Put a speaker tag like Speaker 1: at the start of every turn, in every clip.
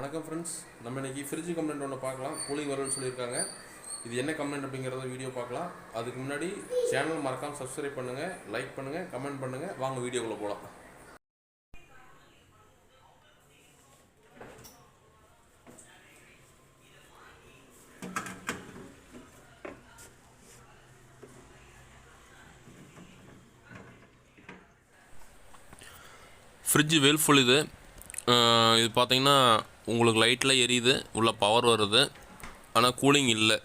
Speaker 1: வணக்கம் ஃப்ரெண்ட்ஸ், நம்ம இன்றைக்கி ஃப்ரிட்ஜ் கம்ப்ளைண்ட் ஒன்று பார்க்கலாம். கூலிங் வரும்னு சொல்லியிருக்காங்க. இது என்ன கம்ப்ளைண்ட் அப்படிங்கிறத வீடியோ பார்க்கலாம். அதுக்கு முன்னாடி சேனல் மறக்காமல் சப்ஸ்கிரைப் பண்ணுங்கள், லைக் பண்ணுங்கள், கமெண்ட் பண்ணுங்கள். வாங்க வீடியோக்குள்ளே போகலாம். ஃப்ரிட்ஜ் வேல்ஃபுல் இது பார்த்தீங்கன்னா உங்களுக்கு லைட்டில் எரியுது, உள்ள பவர் வருது, ஆனால் கூலிங் இல்லை.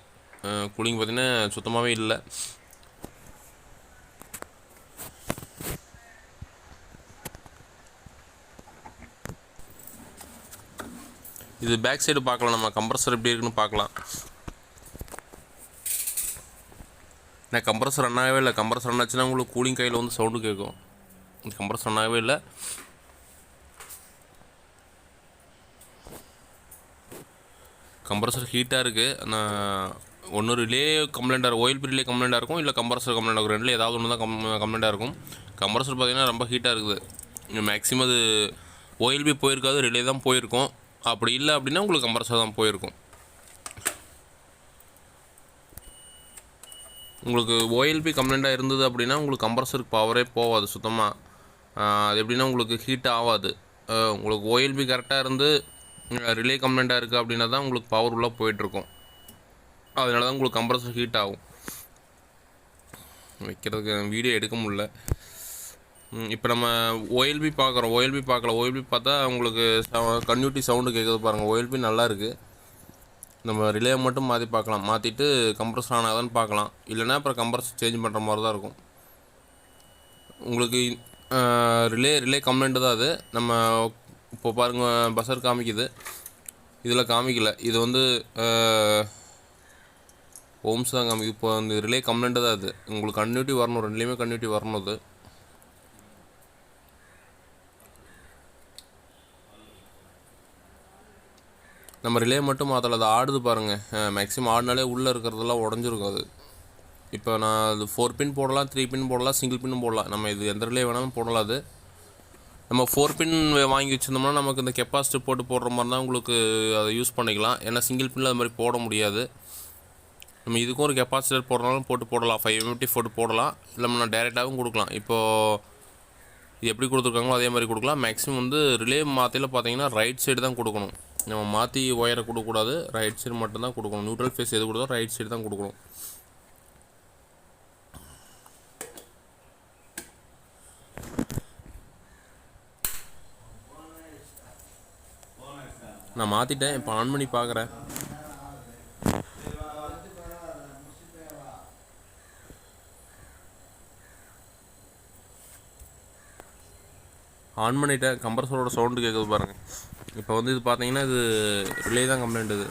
Speaker 1: கூலிங் பார்த்திங்கன்னா சுத்தமாகவே இல்லை. இது பேக் சைடு பார்க்கலாம். நம்ம கம்ப்ரஸர் எப்படி இருக்குன்னு பார்க்கலாம். நான் கம்ப்ரஸர் ரன் ஆகவே இல்லை. கம்ப்ரஸர் ரன் ஆச்சுன்னா உங்களுக்கு கூலிங் கையில் வந்து சவுண்டு கேட்கும். கம்ப்ரஸர் ரன் ஆகவே இல்லை. கம்ப்ரஸர் ஹீட்டாக இருக்குது. ஆனால் ஒன்று ரிலே கம்ப்ளைண்ட்டாக இருக்கும், ஓஎல்பி ரிலே கம்ப்ளைண்ட்டாக இருக்கும், இல்லை கம்ப்ரஸர் கம்ப்ளைண்ட் ஆகும். ரெண்டில் ஏதாவது ஒன்று தான் கம்ப்ளைண்ட்டாக இருக்கும். கம்ப்ரஸர் பார்த்திங்கன்னா ரொம்ப ஹீட்டாக இருக்குது. மேக்ஸிமம் அது ஓஎல்பி போயிருக்காது, ரிலே தான் போயிருக்கும். அப்படி இல்லை அப்படின்னா உங்களுக்கு கம்ப்ரஸர் தான் போயிருக்கும். உங்களுக்கு ஓஎல்பி கம்ப்ளைண்ட்டாக இருந்தது அப்படின்னா உங்களுக்கு கம்ப்ரஸருக்கு பவரே போகாது சுத்தமாக. அது எப்படின்னா உங்களுக்கு ஹீட் ஆகாது. உங்களுக்கு ஓஎல்பி கரெக்டாக இருந்து ரிலே கம்ப்ளைண்ட்டாக இருக்குது அப்படின்னா தான் உங்களுக்கு பவர் உள்ளே போயிட்டுருக்கும். அதனால தான் உங்களுக்கு கம்ப்ரஸர் ஹீட் ஆகும். வைக்கிறதுக்கு வீடியோ எடுக்க முடியல. இப்போ நம்ம ஓஎல்பி பார்க்குறோம். ஓஎல்பி பார்த்தா உங்களுக்கு கன்யூட்டி சவுண்டு கேட்குது பாருங்கள். ஓஎல்பி நல்லா இருக்குது. நம்ம ரிலே மட்டும் மாற்றி பார்க்கலாம். மாற்றிட்டு கம்ப்ரஸர் ஆனாதான்னு பார்க்கலாம். இல்லைனா அப்புறம் கம்ப்ரஸர் சேஞ்ச் பண்ணுற மாதிரி தான் இருக்கும். உங்களுக்கு ரிலே கம்ப்ளைண்ட்டு தான் அது. நம்ம இப்போ பாருங்கள், பஸர் காமிக்குது, இதில் காமிக்கல. இது வந்து ஓம்ஸ் தான் காமிக்குது. இப்போ அந்த ரிலே கம்ப்ளைண்ட்டு தான் அது. உங்களுக்கு கன்யூட்டி வரணும், ரெண்டுலேயுமே கன்யூட்டி வரணும். அது நம்ம ரிலே மட்டும் மாற்றல, அது ஆடுது பாருங்கள். மேக்ஸிமம் ஆடினாலே உள்ளே இருக்கிறதெல்லாம் உடஞ்சிருக்கும். அது இப்போ நான் அது 4 பின் போடலாம், 3 பின் போடலாம், சிங்கிள் பின்னும் போடலாம். நம்ம இது எந்த ரிலே வேணாலும் போடலாம். அது நம்ம 4 பின் வாங்கி வச்சுருந்தோம்னா நமக்கு இந்த கெப்பாசிட்டி போட்டு போடுற மாதிரி தான் உங்களுக்கு அதை யூஸ் பண்ணிக்கலாம். ஏன்னா சிங்கிள் பின்னில் அது மாதிரி போட முடியாது. நம்ம இதுக்கும் ஒரு கெப்பாசிட்டர் போடுறனாலும் போடலாம். 5 MFT போடலாம். இல்லை நம்ம டேரெக்டாகவும் கொடுக்கலாம். இப்போது இது எப்படி கொடுத்துருக்காங்களோ அதே மாதிரி கொடுக்கலாம். மேக்ஸிமம் வந்து ரிலே மாற்றியில் பார்த்தீங்கன்னா ரைட் சைடு தான் கொடுக்கணும். நம்ம மாற்றி ஒயரை கொடுக்கக்கூடாது, ரைட் சைடு மட்டும்தான் கொடுக்கணும். நியூட்ரல் ஃபேஸ் எது கொடுத்தோம் ரைட் சைடு தான் கொடுக்கணும். நான் மாற்றிட்டேன். இப்போ ஆன் பண்ணி பார்க்குறேன். ஆன் பண்ணிட்டேன். கம்ப்ரஸரோட சவுண்டு கேட்குது பாருங்கள். இப்போ வந்து இது பார்த்தீங்கன்னா இது ரிலே தான் கம்ப்ளைண்ட். இது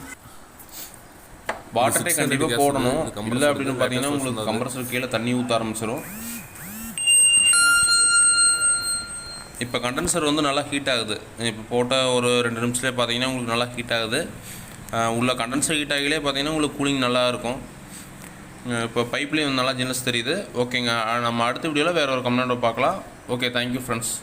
Speaker 1: வாட்டரை கண்டிப்பாக போடணும். இல்லை அப்படின்னு பார்த்தீங்கன்னா உங்களுக்கு கம்ப்ரஸர் கீழே தண்ணி ஊற்ற ஆரம்பிச்சிடும். இப்போ கண்டென்சர் வந்து நல்லா ஹீட் ஆகுது. இப்போ போட்ட ஒரு 2 நிமிஷத்துலேயே பார்த்தீங்கன்னா உங்களுக்கு நல்லா ஹீட் ஆகுது. உள்ள கண்டென்சர் ஹீட் ஆகிலே பார்த்தீங்கன்னா உங்களுக்கு கூலிங் நல்லா இருக்கும். இப்போ பைப்லேயும் நல்லா ஜினஸ் தெரியுது. ஓகேங்க, நம்ம அடுத்த வீடியோவில் வேறு ஒரு கம்ப்ளைண்ட்டை பார்க்கலாம். Okay, thank you friends.